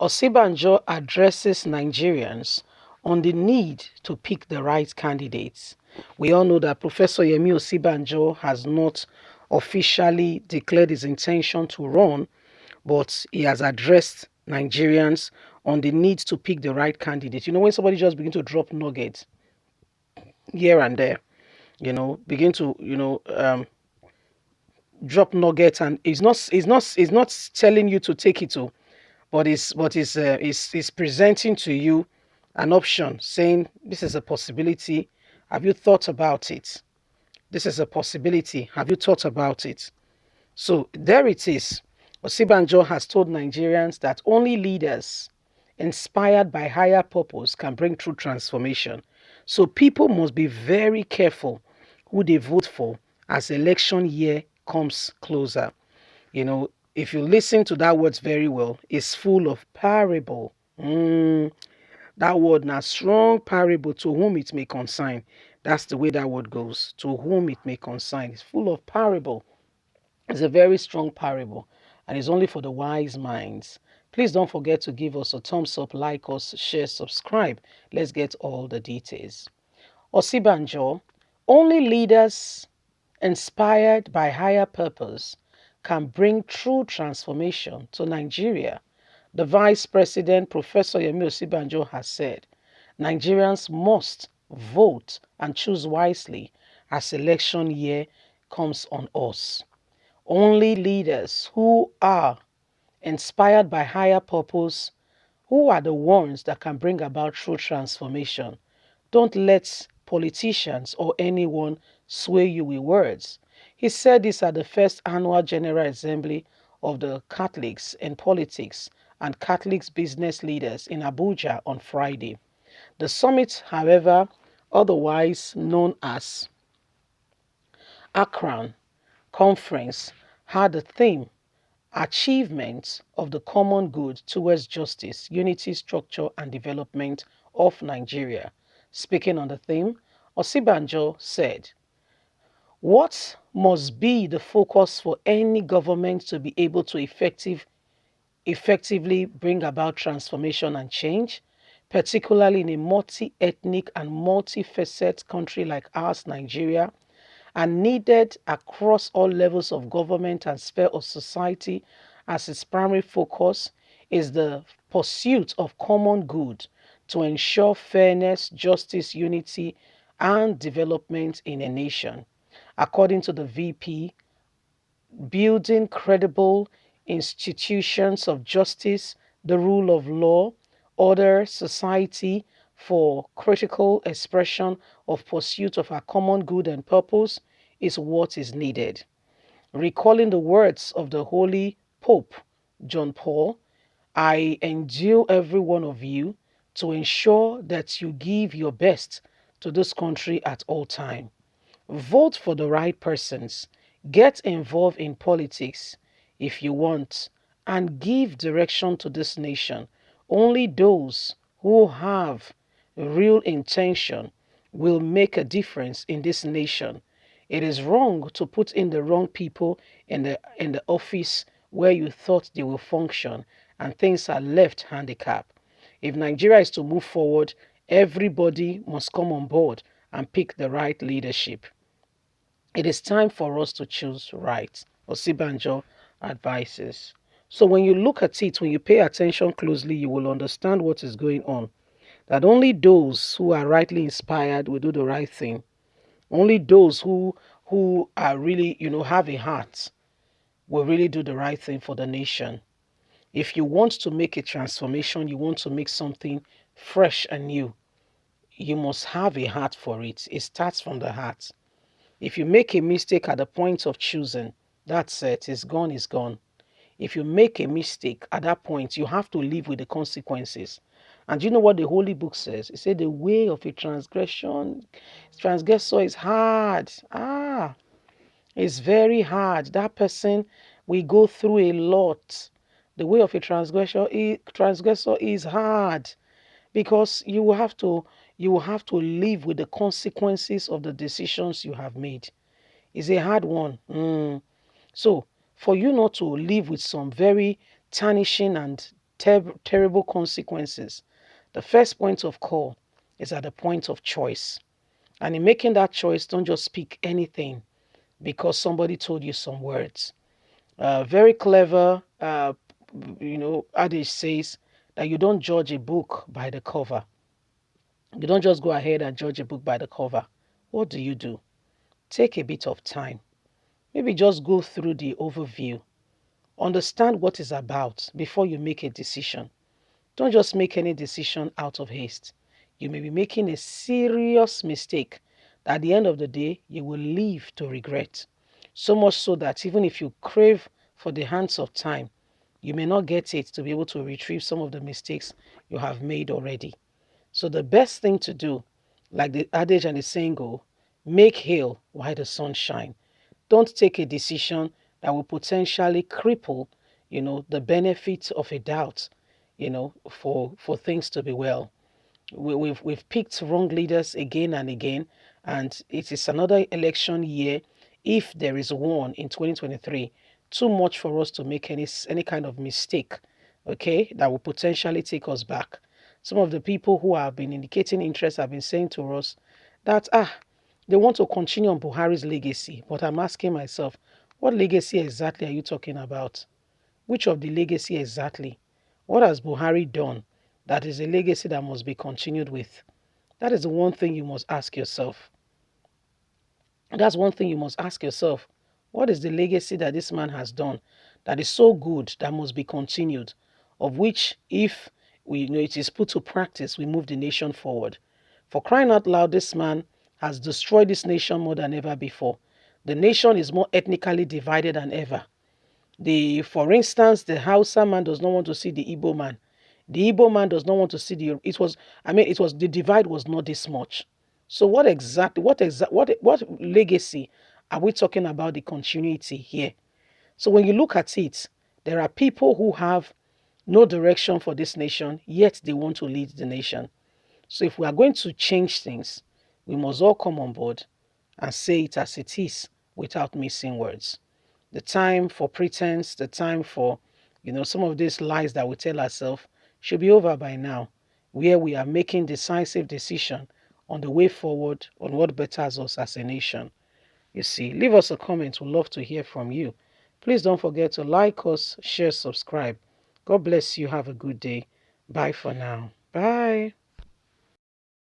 Osinbajo addresses Nigerians on the need to pick the right candidates. We all know that Professor Yemi Osinbajo has not officially declared his intention to run, but he has addressed Nigerians on the need to pick the right candidate. You know, when somebody just begin to drop nuggets here and there, begin to, drop nuggets, and it's not telling you to take it to, but is presenting to you an option, saying this is a possibility. Have you thought about it? This is a possibility. Have you thought about it? So there it is. Osinbajo has told Nigerians that only leaders inspired by higher purpose can bring true transformation. So people must be very careful who they vote for as election year comes closer. If you listen to that words very well, it's full of parable. That word now strong parable, to whom it may concern. That's the way that word goes. To whom it may concern. It's full of parable. It's a very strong parable, and it's only for the wise minds. Please don't forget to give us a thumbs up, like us, share, subscribe. Let's get all the details. Osinbajo, only leaders inspired by higher purpose can bring true transformation to Nigeria. The Vice President, Professor Yemi Osinbajo, has said Nigerians must vote and choose wisely as election year comes on us. Only leaders who are inspired by higher purpose, who are the ones that can bring about true transformation. Don't let politicians or anyone sway you with words. He said this at the first annual General Assembly of the Catholics in Politics and Catholics business leaders in Abuja on Friday. The summit, however, otherwise known as Akron Conference, had the theme Achievements of the Common Good Towards Justice, Unity, Structure and Development of Nigeria. Speaking on the theme, Osinbajo said, what must be the focus for any government to be able to effectively bring about transformation and change, particularly in a multi-ethnic and multifaceted country like ours, Nigeria, and needed across all levels of government and sphere of society as its primary focus is the pursuit of common good to ensure fairness, justice, unity, and development in a nation. According to the VP, building credible institutions of justice, the rule of law, order, society for critical expression of pursuit of our common good and purpose is what is needed. Recalling the words of the Holy Pope John Paul, I endure every one of you to ensure that you give your best to this country at all time. Vote for the right persons. Get involved in politics if you want, and give direction to this nation. Only those who have real intention will make a difference in this nation. It is wrong to put in the wrong people in the office where you thought they will function, and things are left handicapped. If Nigeria is to move forward, everybody must come on board and pick the right leadership. It is time for us to choose right, Osinbajo advises. So when you look at it, when you pay attention closely, you will understand what is going on. That only those who are rightly inspired will do the right thing. Only those who are really, have a heart will really do the right thing for the nation. If you want to make a transformation, you want to make something fresh and new, you must have a heart for it. It starts from the heart. If you make a mistake at the point of choosing, that's it. It's gone, it's gone. If you make a mistake at that point, you have to live with the consequences. And you know what the Holy Book says? It said the way of a transgressor is hard. It's very hard. That person will go through a lot. The way of a transgressor is hard, because you will have to live with the consequences of the decisions you have made. It's a hard one. So for you not to live with some very tarnishing and terrible consequences. The first point of call is at the point of choice. And in making that choice, don't just speak anything because somebody told you some words. Very clever, adage says that you don't judge a book by the cover. You don't just go ahead and judge a book by the cover. What do? Take a bit of time. Maybe just go through the overview. Understand what it's about before you make a decision. Don't just make any decision out of haste. You may be making a serious mistake that at the end of the day, you will live to regret. So much so that even if you crave for the hands of time, you may not get it to be able to retrieve some of the mistakes you have made already. So the best thing to do, like the adage and the saying go, make hay while the sun shines. Don't take a decision that will potentially cripple, the benefits of a doubt, for things to be well. We've picked wrong leaders again and again, and it is another election year. If there is one in 2023, too much for us to make any kind of mistake, okay, that will potentially take us back. Some of the people who have been indicating interest have been saying to us that they want to continue on Buhari's legacy, but I'm asking myself, what legacy exactly are you talking about? Which of the legacy exactly? What has Buhari done that is a legacy that must be continued with? That is the one thing you must ask yourself. That's one thing you must ask yourself. What is the legacy that this man has done that is so good that must be continued? Of which, if it is put to practice, we move the nation forward. For crying out loud, this man has destroyed this nation more than ever before. The nation is more ethnically divided than ever. For instance, the Hausa man does not want to see the Igbo man. The Igbo man does not want to see the divide was not this much. So what legacy are we talking about the continuity here? So when you look at it, there are people who have no direction for this nation, yet they want to lead the nation. So if we are going to change things, we must all come on board and say it as it is without missing words. The time for pretense, the time for, some of these lies that we tell ourselves should be over by now, where we are making decisive decision on the way forward, on what betters us as a nation. You see, leave us a comment. We'd love to hear from you. Please don't forget to like us, share, subscribe. God bless you. Have a good day. Bye for now. Bye.